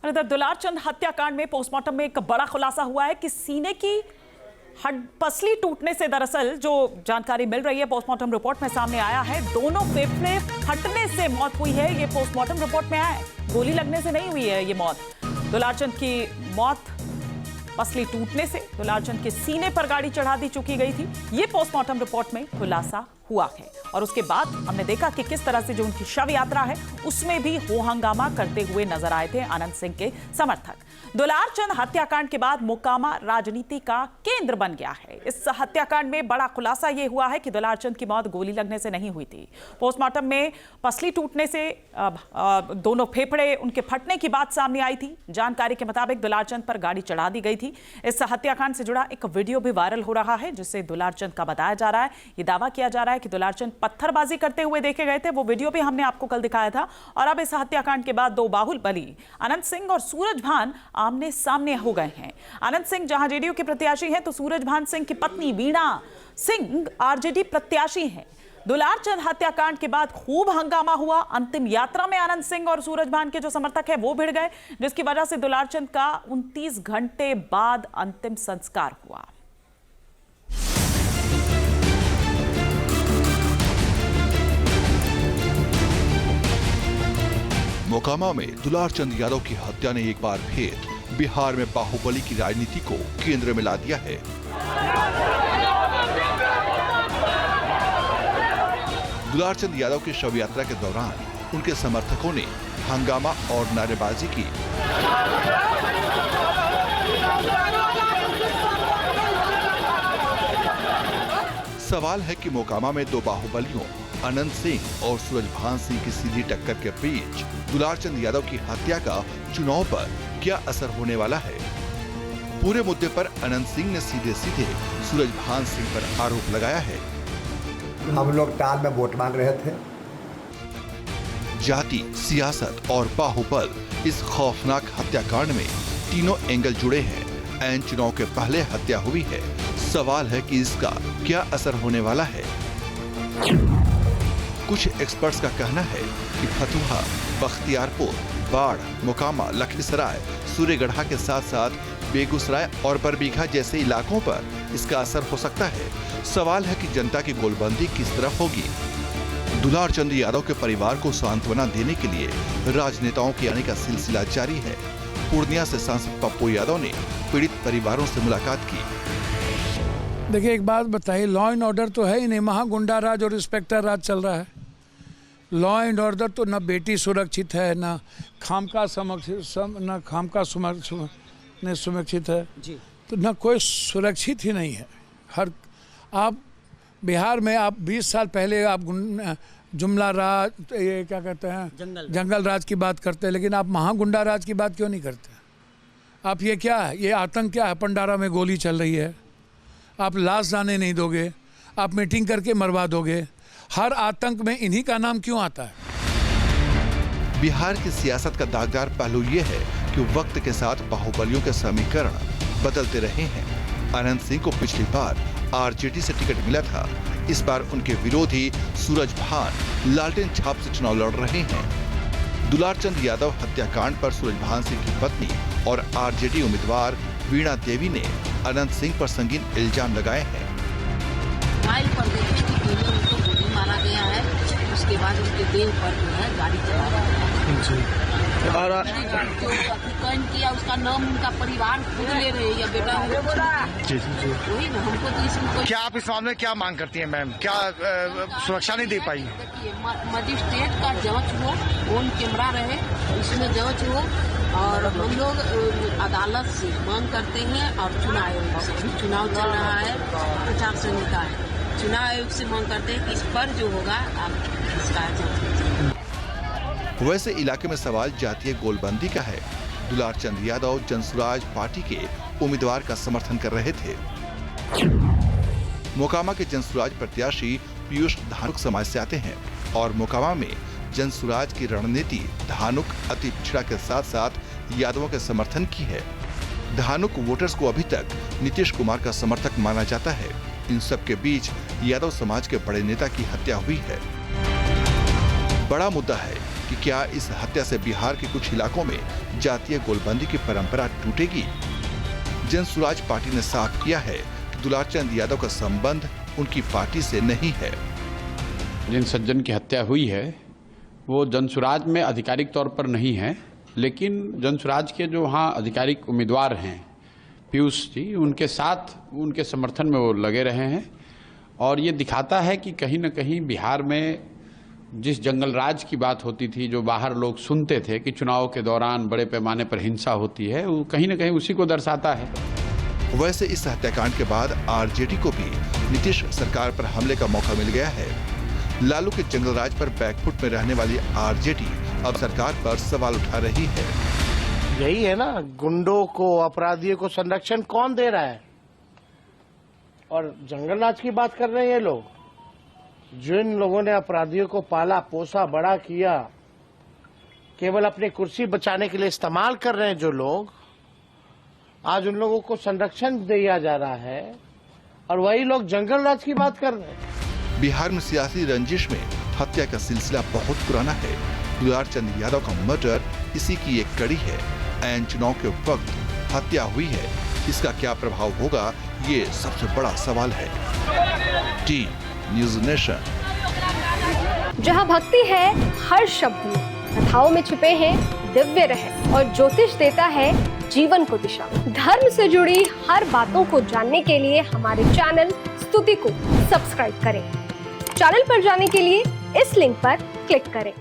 और इधर दुलारचंद हत्याकांड में पोस्टमार्टम में एक बड़ा खुलासा हुआ है कि सीने की पसली टूटने से दरअसल जो जानकारी मिल रही है पोस्टमार्टम रिपोर्ट में सामने आया है, दोनों फेफड़े फटने से मौत हुई है। ये पोस्टमार्टम रिपोर्ट में आया है, गोली लगने से नहीं हुई है ये मौत। दुलारचंद की मौत पसली टूटने से दुलारचंद के सीने पर गाड़ी चढ़ा दी चुकी गई थी, ये पोस्टमार्टम रिपोर्ट में खुलासा हुआ है। और उसके बाद हमने देखा कि किस तरह से जो उनकी शव यात्रा है उसमें भी हो हंगामा करते हुए नजर आए थे अनंत सिंह के समर्थक। दुलारचंद हत्याकांड के बाद मोकामा राजनीति का केंद्र बन गया है। इस हत्याकांड में बड़ा खुलासा यह हुआ है कि दुलारचंद की मौत गोली लगने से नहीं हुई थी। पोस्टमार्टम में पसली टूटने से दोनों फेफड़े उनके फटने की बात सामने आई थी। जानकारी के मुताबिक दुलारचंद पर गाड़ी चढ़ा दी गई थी। इस हत्याकांड से जुड़ा एक वीडियो भी वायरल हो रहा है जिससे दुलारचंद का बताया जा रहा है, ये दावा किया जा रहा है कि दुलारचंद पत्थरबाजी करते हुए देखे गए थे। वो वीडियो भी हमने आपको कल दिखाया था। और अब इस हत्याकांड के बाद दो बाहुबली अनंत सिंह और सूरजभान आमने सामने हो गए हैं। अनंत सिंह जहां जेडीयू के प्रत्याशी हैं तो सूरजभान सिंह की पत्नी वीणा सिंह आरजेडी प्रत्याशी हैं। दुलारचंद हत्याकांड के बाद खूब हंगामा हुआ। अंतिम यात्रा में अनंत सिंह और सूरजभान के जो समर्थक हैं वो भिड़ गए, जिसकी वजह से दुलारचंद का 29 घंटे बाद अंतिम संस्कार हुआ। मोकामा में दुलारचंद यादव की हत्या ने एक बार फिर बिहार में बाहुबली की राजनीति को केंद्र में ला दिया है। दुलारचंद यादव की शव यात्रा के दौरान उनके समर्थकों ने हंगामा और नारेबाजी की। सवाल है कि मोकामा में दो बाहुबलियों अनंत सिंह और सूरजभान सिंह की सीधी टक्कर के बीच दुलारचंद यादव की हत्या का चुनाव पर क्या असर होने वाला है। पूरे मुद्दे पर अनंत सिंह ने सीधे सीधे सूरजभान सिंह पर आरोप लगाया है। हम लोग टाल में वोट मांग रहे थे। जाति, सियासत और बाहुबल, इस खौफनाक हत्याकांड में तीनों एंगल जुड़े हैं। ऐन चुनाव के पहले हत्या हुई है। सवाल है कि इसका क्या असर होने वाला है। कुछ एक्सपर्ट्स का कहना है कि फतुहा, बख्तियारपुर, बाढ़, मोकामा, लखीसराय, सूर्यगढ़ा के साथ साथ बेगूसराय और बरबीघा जैसे इलाकों पर इसका असर हो सकता है। सवाल है कि जनता की गोलबंदी किस तरफ होगी। दुलारचंद यादव के परिवार को सांत्वना देने के लिए राजनेताओं के आने का सिलसिला जारी है। पूर्णिया से सांसद पप्पू यादव ने पीड़ित परिवारों से मुलाकात की। देखिए, एक बात बताइए, लॉ एंड ऑर्डर तो है ही नहीं, महागुंडा राज और इंस्पेक्टर राज चल रहा है। लॉ एंड ऑर्डर तो न बेटी सुरक्षित है, न खामका सुरक्षित है जी। तो न कोई सुरक्षित ही नहीं है। आप बिहार में आप 20 साल पहले आप जुमला राज, ये क्या कहते हैं, जंगल राज की बात करते हैं, लेकिन आप महागुंडा राज की बात क्यों नहीं करते? आप ये क्या है, ये आतंक क्या है? पंडारा में गोली चल रही है, आप लाश जाने नहीं दोगे, आप मीटिंग करके मरवा दोगे। हर आतंक में इन्हीं का नाम क्यों आता है? बिहार की सियासत का दागदार पहलू ये है कि वक्त के साथ बाहुबलियों के समीकरण बदलते रहे हैं। अनंत सिंह को पिछली बार आरजेडी से टिकट मिला था। इस बार उनके विरोधी सूरजभान लालटेन छाप से चुनाव लड़ रहे हैं। दुलारचंद यादव हत्याकांड पर सूरजभान सिंह की पत्नी और आरजेडी उम्मीदवार वीणा देवी ने अनंत सिंह पर संगीन इल्जाम लगाए हैं। पर देखे कि उनको गोली मारा गया है, उसके बाद उनके देह पर जो है गाड़ी चला रहा है। और जो अतिक्रमण किया उसका नाम उनका परिवार खुद ले रहे हैं या बेटा वही ना। हमको तो इसमें क्या आप इस मामले में क्या मांग करती हैं मैम? क्या सुरक्षा नहीं दे पाई? देखिए, मजिस्ट्रेट का जांच हो, ऑन कैमरा रहे, इसमें जांच हो। और हम लोग अदालत से मांग करते हैं और चुनाव आयोग से, चुनाव चल रहा है, आचार संहिता है, चुनाव आयोग से मांग करते हैं कि इस पर जो होगा आप इसका जांच। वैसे इलाके में सवाल जातीय गोलबंदी का है। दुलारचंद यादव जनसुराज पार्टी के उम्मीदवार का समर्थन कर रहे थे। मोकामा के जनसुराज प्रत्याशी पीयूष धानुक समाज से आते हैं और मोकामा में जनसुराज की रणनीति धानुक अति पिछड़ा के साथ साथ यादवों के समर्थन की है। धानुक वोटर्स को अभी तक नीतीश कुमार का समर्थक माना जाता है। इन सब के बीच यादव समाज के बड़े नेता की हत्या हुई है। बड़ा मुद्दा है कि कि क्या इस हत्या से बिहार के कुछ इलाकों में जातीय गोलबंदी की परंपरा टूटेगी। जनसुराज पार्टी ने साफ किया है कि दुलारचंद यादव का संबंध उनकी पार्टी से नहीं है। जिन सज्जन की हत्या हुई है वो जनसुराज में आधिकारिक तौर पर नहीं है, लेकिन जनसुराज के जो वहाँ आधिकारिक उम्मीदवार हैं पीयूष जी, उनके साथ उनके समर्थन में वो लगे रहे हैं। और ये दिखाता है कि कहीं न कहीं बिहार में जिस जंगल राज की बात होती थी, जो बाहर लोग सुनते थे कि चुनाव के दौरान बड़े पैमाने पर हिंसा होती है, वो कहीं न कहीं उसी को दर्शाता है। वैसे इस हत्याकांड के बाद आरजेडी को भी नीतीश सरकार पर हमले का मौका मिल गया है। लालू के जंगल राज पर बैकफुट में रहने वाली आरजेडी अब सरकार पर सवाल उठा रही है। यही है ना, गुंडों को, अपराधियों को संरक्षण कौन दे रहा है? और जंगल राज की बात कर रहे हैं ये लोग। जिन लोगों ने अपराधियों को पाला पोसा बड़ा किया, केवल अपनी कुर्सी बचाने के लिए इस्तेमाल कर रहे हैं जो लोग, आज उन लोगों को संरक्षण दिया जा रहा है और वही लोग जंगल राज की बात कर रहे हैं। बिहार में सियासी रंजिश में हत्या का सिलसिला बहुत पुराना है। दुलारचंद यादव का मर्डर इसी की एक कड़ी है। ऐन चुनाव के वक्त हत्या हुई है, इसका क्या प्रभाव होगा, ये सबसे बड़ा सवाल है। T news nation. जहां भक्ति है हर शब्द में, कथाओं में छुपे हैं दिव्य रहस्य और ज्योतिष देता है जीवन को दिशा। धर्म से जुड़ी हर बातों को जानने के लिए हमारे चैनल स्तुति को सब्सक्राइब करें। चैनल पर जाने के लिए इस लिंक पर क्लिक करें।